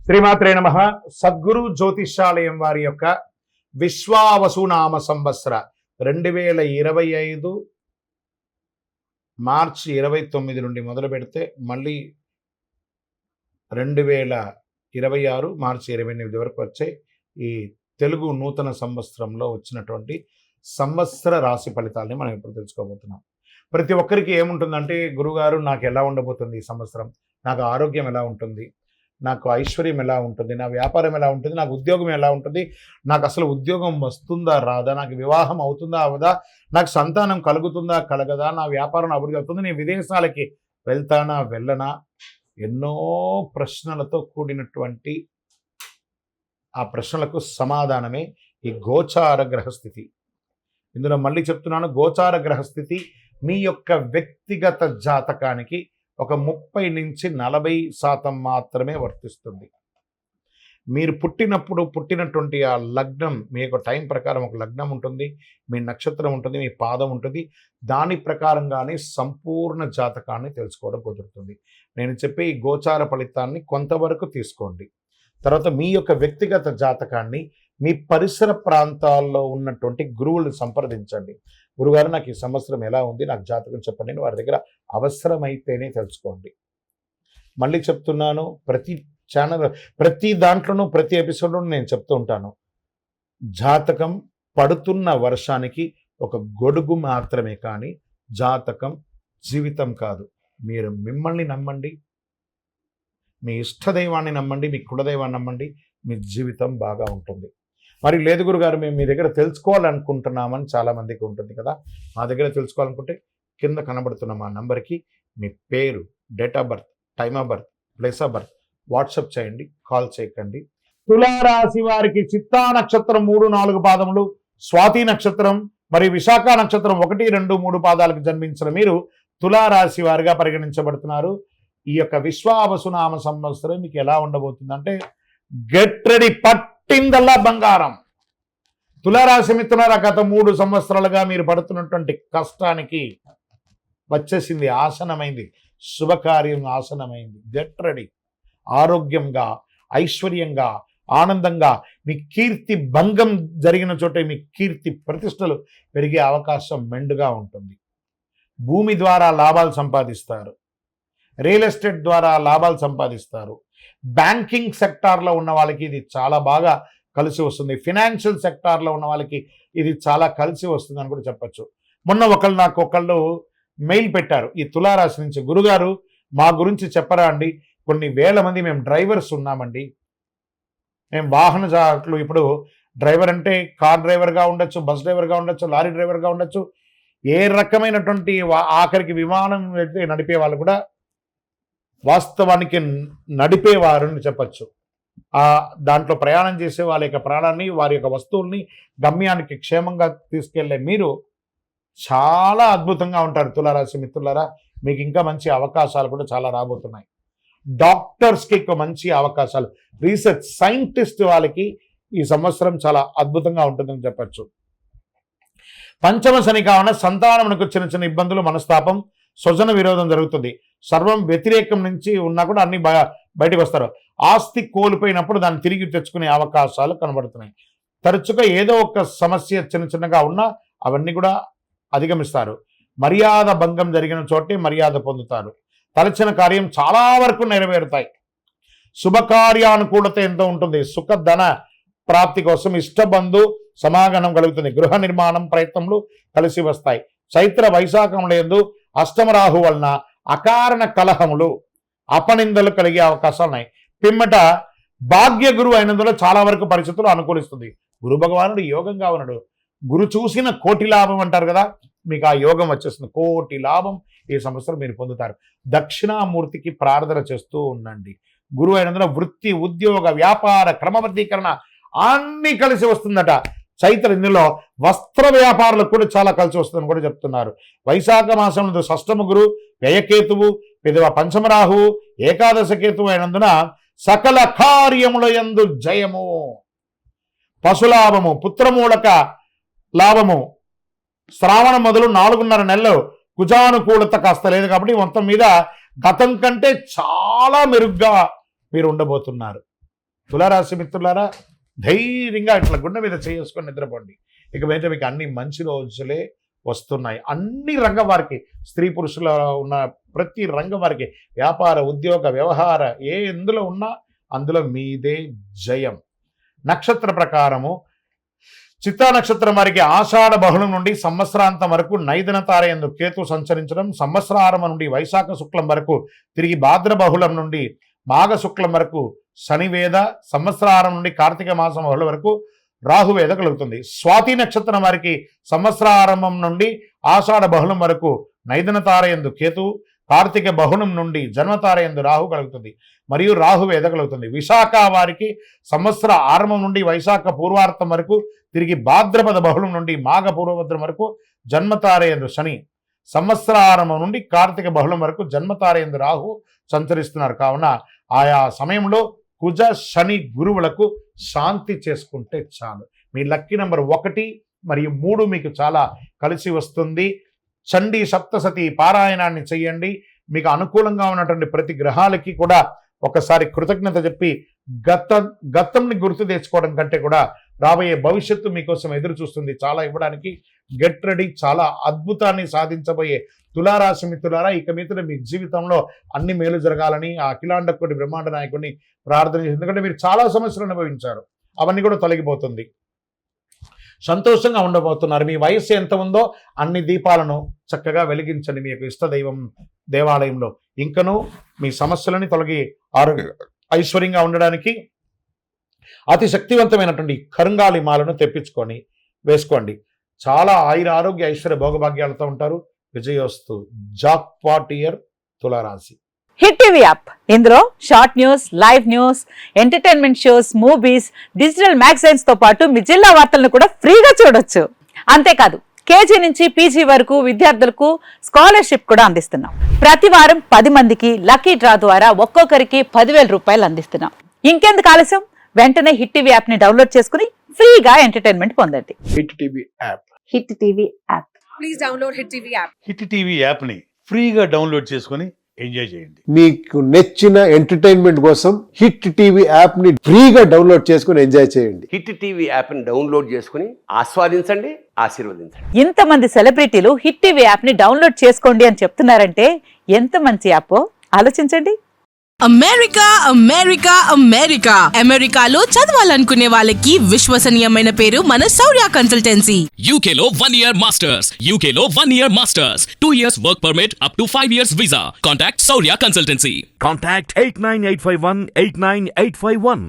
శ్రీమాత్రే నమః. సద్గురు జ్యోతిష్యాలయం వారి యొక్క విశ్వావసునామ సంవత్సర 2025 మార్చి 29 నుండి మొదలు పెడితే మళ్ళీ 2026 మార్చి 28 వరకు వచ్చే ఈ తెలుగు నూతన సంవత్సరంలో వచ్చినటువంటి సంవత్సర రాశి ఫలితాలని మనం ఇప్పుడు తెలుసుకోబోతున్నాం. ప్రతి ఒక్కరికి ఏముంటుందంటే, గురుగారు నాకు ఎలా ఉండబోతుంది ఈ సంవత్సరం, నాకు ఆరోగ్యం ఎలా ఉంటుంది, నాకు ఐశ్వర్యం ఎలా ఉంటుంది, నా వ్యాపారం ఎలా ఉంటుంది, నాకు ఉద్యోగం ఎలా ఉంటుంది, నాకు అసలు ఉద్యోగం వస్తుందా రాదా, నాకు వివాహం అవుతుందా అవదా, నాకు సంతానం కలుగుతుందా కలగదా, నా వ్యాపారం అభివృద్ధి అవుతుంది, నేను విదేశాలకి వెళ్తానా వెళ్ళనా, ఎన్నో ప్రశ్నలతో కూడినటువంటి ఆ ప్రశ్నలకు సమాధానమే ఈ గోచార గ్రహస్థితి. ఇందులో మళ్ళీ చెప్తున్నాను, గోచార గ్రహస్థితి మీ యొక్క వ్యక్తిగత జాతకానికి ఒక 30 నుంచి 40% మాత్రమే వర్తిస్తుంది. మీరు పుట్టినటువంటి ఆ లగ్నం, మీ యొక్క టైం ప్రకారం ఒక లగ్నం ఉంటుంది, మీ నక్షత్రం ఉంటుంది, మీ పాదం ఉంటుంది. దాని ప్రకారంగానే సంపూర్ణ జాతకాన్ని తెలుసుకోవడం కుదురుతుంది. నేను చెప్పే ఈ గోచార ఫలితాన్ని కొంతవరకు తీసుకోండి. తర్వాత మీ యొక్క వ్యక్తిగత జాతకాన్ని మీ పరిసర ప్రాంతాల్లో ఉన్నటువంటి గురువులను సంప్రదించండి. గురుగారు నాకు ఈ సంవత్సరం ఎలా ఉంది, నాకు జాతకం చెప్పండి అని వారి దగ్గర అవసరమైతేనే తెలుసుకోండి. మళ్ళీ చెప్తున్నాను, ప్రతి దాంట్లోనూ ప్రతి ఎపిసోడ్లోనూ నేను చెప్తూ ఉంటాను, జాతకం పడుతున్న వర్షానికి ఒక గొడుగు మాత్రమే, కానీ జాతకం జీవితం కాదు. మీరు మిమ్మల్ని నమ్మండి, మీ ఇష్టదైవాన్ని నమ్మండి, మీ కులదైవాన్ని నమ్మండి, మీ జీవితం బాగా ఉంటుంది. మరి లేదు గురుగారు, మేము మీ దగ్గర తెలుసుకోవాలనుకుంటున్నామని చాలామందికి ఉంటుంది కదా. మా దగ్గర తెలుసుకోవాలనుకుంటే కింద కనబడుతున్న మా నంబర్కి మీ పేరు, date of birth, time of birth, place of birth WhatsApp చేయండి, కాల్ చేయకండి. తులారాశి వారికి చిత్తా నక్షత్రం 3-4 పాదములు, స్వాతి నక్షత్రం మరియు విశాఖ నక్షత్రం 1, 2, 3 పాదాలకు జన్మించిన మీరు తులారాశి వారిగా పరిగణించబడుతున్నారు. ఈ యొక్క విశ్వావసునామ సంవత్సరం మీకు ఎలా ఉండబోతుందంటే, గెట్ రెడీ, పట్టిందల్లా బంగారం. తులారాశి మిత్రులారా, గత 3 సంవత్సరాలుగా మీరు పడుతున్నటువంటి కష్టానికి వచ్చేసింది, ఆసనమైంది, శుభకార్యం ఆసనమైంది. Get ready. ఆరోగ్యంగా, ఐశ్వర్యంగా, ఆనందంగా, మీ కీర్తి భంగం జరిగిన చోటే మీ కీర్తి ప్రతిష్టలు పెరిగే అవకాశం మెండుగా ఉంటుంది. భూమి ద్వారా లాభాలు సంపాదిస్తారు, రియల్ ఎస్టేట్ ద్వారా లాభాలు సంపాదిస్తారు. బ్యాంకింగ్ సెక్టార్లో ఉన్న వాళ్ళకి ఇది చాలా బాగా కలిసి వస్తుంది. ఫినాన్షియల్ సెక్టార్లో ఉన్న వాళ్ళకి ఇది చాలా కలిసి వస్తుంది అని కూడా చెప్పచ్చు. మొన్న నాకు ఒకళ్ళు మెయిల్ పెట్టారు ఈ తులారాశి నుంచి, గురుగారు మా గురించి చెప్పరా అండి, కొన్ని వేల మంది మేము డ్రైవర్స్ ఉన్నామండి, మేము వాహన చాలకులు. ఇప్పుడు డ్రైవర్ అంటే కార్ డ్రైవర్గా ఉండొచ్చు, బస్ డ్రైవర్గా ఉండొచ్చు, లారీ డ్రైవర్గా ఉండొచ్చు, ఏ రకమైనటువంటి ఆఖరికి విమానం నడిపే వాళ్ళు కూడా వాస్తవానికి నడిపేవారు అని చెప్పచ్చు. దాంట్లో ప్రయాణం చేసే వాళ్ళ యొక్క ప్రాణాన్ని, వారి యొక్క వస్తువుల్ని గమ్యానికి క్షేమంగా తీసుకెళ్లే మీరు చాలా అద్భుతంగా ఉంటారు. తులారాశి మిత్రులారా, మీకు ఇంకా మంచి అవకాశాలు కూడా చాలా రాబోతున్నాయి. డాక్టర్స్కి మంచి అవకాశాలు, రీసెర్చ్ సైంటిస్ట్ వాళ్ళకి ఈ సంవత్సరం చాలా అద్భుతంగా ఉంటుందని చెప్పచ్చు. పంచమ శని కావున సంతానమునకు చిన్న చిన్న ఇబ్బందులు, మనస్తాపం, స్వజన విరోధం జరుగుతుంది. సర్వం వ్యతిరేకం నుంచి ఉన్నా కూడా అన్ని బయటకు వస్తారు. ఆస్తి కోల్పోయినప్పుడు దాన్ని తిరిగి తెచ్చుకునే అవకాశాలు కనబడుతున్నాయి. తరచుగా ఏదో ఒక సమస్య చిన్నగా ఉన్నా అవన్నీ కూడా అధిగమిస్తారు. మర్యాద భంగం జరిగిన చోటే మర్యాద పొందుతారు. తలచిన కార్యం చాలా వరకు నెరవేరుతాయి. శుభకార్యానుకూలత ఎంతో ఉంటుంది. సుఖధన ప్రాప్తి కోసం ఇష్టబంధు సమాగమనం కలుగుతుంది. గృహ నిర్మాణం ప్రయత్నములు కలిసి వస్తాయి. చైత్ర వైశాఖములందు అష్టమరాహు వలన అకారణ కలహములు, అపనిందలు కలిగే అవకాశాలు ఉన్నాయి. పిమ్మట భాగ్య గురువు అయినందులో చాలా వరకు పరిస్థితులు అనుకూలిస్తుంది. గురు భగవానుడు యోగంగా ఉన్నాడు. గురు చూసిన కోటి లాభం అంటారు కదా, మీకు ఆ యోగం వచ్చేస్తుంది. కోటి లాభం ఈ సంవత్సరం మీరు పొందుతారు. దక్షిణామూర్తికి ప్రార్థన చేస్తూ ఉండండి. గురువు అయినందున వృత్తి, ఉద్యోగ, వ్యాపార క్రమబద్ధీకరణ అన్నీ కలిసి వస్తుందట. చైత్ర ఇందులో వస్త్ర వ్యాపారులకు కూడా చాలా కలిసి వస్తుందని కూడా చెప్తున్నారు. వైశాఖ మాసంలో షష్టమ గురు, వ్యయకేతువు, పెదవ పంచమరాహువు, ఏకాదశ కేతువు అయినందున సకల కార్యముల యందు జయము, పశులాభము, పుత్రమూలక లాభము. శ్రావణం మొదలు 4.5 నెలలు కుజానుకూలత కాస్త లేదు కాబట్టి మొత్తం మీద గతం కంటే చాలా మెరుగ్గా మీరు ఉండబోతున్నారు. తులారాశి మిత్రులారా, ధైర్యంగా ఇట్లా గుండె మీద చేసుకొని నిద్రపోండి. ఇక మీద మీకు అన్ని మంచి రోజులే వస్తున్నాయి. అన్ని రంగం వారికి, స్త్రీ పురుషుల ఉన్న ప్రతి రంగం వారికి, వ్యాపార, ఉద్యోగ, వ్యవహార ఎందులో ఉన్నా అందులో మీదే జయం. నక్షత్ర ప్రకారము చిత్తా నక్షత్రం వారికి ఆషాఢ బహుళం నుండి సంవత్సరాంతం వరకు నైదన తారయందు కేతు సంచరించడం, సంవత్సరారంభం నుండి వైశాఖ శుక్లం వరకు తిరిగి భాద్ర బహుళం నుండి మాఘ శుక్లం వరకు శనివేద, సంవత్సరారం నుండి కార్తీక మాసం బహుళ వరకు రాహువేద కలుగుతుంది. స్వాతి నక్షత్రం వారికి సంవత్సరారంభం నుండి ఆషాఢ బహుళం వరకు నైదన తారయందు కేతు, కార్తీక బహుళం నుండి జన్మతారయందు రాహు కలుగుతుంది మరియు రాహువేద కలుగుతుంది. విశాఖ వారికి సంవత్సర ఆరంభం నుండి వైశాఖ పూర్వార్థం వరకు తిరిగి భాద్రపద బహుళం నుండి మాఘ పూర్వభద్రం వరకు జన్మతారయందు శని, సంవత్సరారంభం నుండి కార్తీక బహుళం వరకు జన్మతారయందు రాహు సంచరిస్తున్నారు. కావున ఆయా సమయంలో కుజ శని గురువులకు శాంతి చేసుకుంటే చాలు. మీ లక్కీ నెంబర్ 1 మరియు 3 మీకు చాలా కలిసి వస్తుంది. చండీ సప్తసతి పారాయణాన్ని చెయ్యండి. మీకు అనుకూలంగా ఉన్నటువంటి ప్రతి గ్రహాలకి కూడా ఒకసారి కృతజ్ఞత చెప్పి గతంని గుర్తు తెచ్చుకోవడం కంటే కూడా రాబోయే భవిష్యత్తు మీకోసం ఎదురు చూస్తుంది. చాలా ఇవ్వడానికి గెట్ రెడీ. చాలా అద్భుతాన్ని సాధించబోయే తులారాశి మిత్రులారా, ఇక మీదట మీ జీవితంలో అన్ని మేలు జరగాలని ఆ అఖిలాండ కోటి బ్రహ్మాండ నాయకుడిని ప్రార్థన చేసి, ఎందుకంటే మీరు చాలా సమస్యలు అనుభవించారు, అవన్నీ కూడా తొలగిపోతుంది. సంతోషంగా ఉండబోతున్నారు. మీ వయస్సు ఎంత ఉందో అన్ని దీపాలను చక్కగా వెలిగించండి మీ యొక్క ఇష్టదైవం దేవాలయంలో. ఇంకనూ మీ సమస్యలని తొలగి ఐశ్వర్యంగా ఉండడానికి అతి శక్తివంతమైనటువంటి కరుంగాలి మాలను తెప్పించుకొని వేసుకోండి. చాలా ఆయుర ఆరోగ్య ఐశ్వర్య భోగభాగ్యాలతో ఉంటారు. విజయోస్తు. జాక్పాట్ ఇయర్ తులారాశి. హిట్ టీవీ యాప్, ఇందులో short news, live news, entertainment shows, movies, digital magazines తో పాటు మీ జిల్లా వార్తలను కూడా ఫ్రీగా చూడొచ్చు. అంతేకాదు కేజీ నుంచి పీజీ వరకు విద్యార్థులకు స్కాలర్షిప్ కూడా అందిస్తున్నాం. ప్రతి వారం 10 మందికి లక్కీ డ్రా ద్వారా ఒక్కొక్కరికి 10,000 రూపాయలు అందిస్తున్నాం. ఇంకెందుకు ఆలస్యం, వెంటనే హిట్ టీవీ యాప్ ని డౌన్లోడ్ చేసుకుని ఫ్రీగా ఎంటర్టైన్మెంట్ పొందండి. Hit TV app. Hit TV app. Please download hit TV app. Hit TV యాప్ని ఫ్రీగా డౌన్లోడ్ చేసుకొని ఎంజాయ్ చేయండి. మీకు నచ్చిన ఎంటర్టైన్మెంట్ కోసం హిట్ టీవీ యాప్ ని ఫ్రీగా డౌన్లోడ్ చేసుకుని ఎంజాయ్ చేయండి. హిట్ టీవీ యాప్ని డౌన్లోడ్ చేసుకుని ఆస్వాదించండి, ఆశీర్వదించండి. ఇంతమంది సెలబ్రిటీలు హిట్ టీవీ యాప్ ని డౌన్లోడ్ చేసుకోండి అని చెప్తున్నారంటే ఎంత మంచి యాప్ ఆలోచించండి. అమెరికా అమెరికా అమెరికా అమెరికాలో చదవాలనుకునే వాళ్ళకి విశ్వసనీయమైన పేరు మన శౌర్య కన్సల్టెన్సీ. UK లో 1 year masters. UK లో 1 year masters. 2 years work permit up to 5 years visa. Contact Saurya Consultancy. Contact 89851 89851.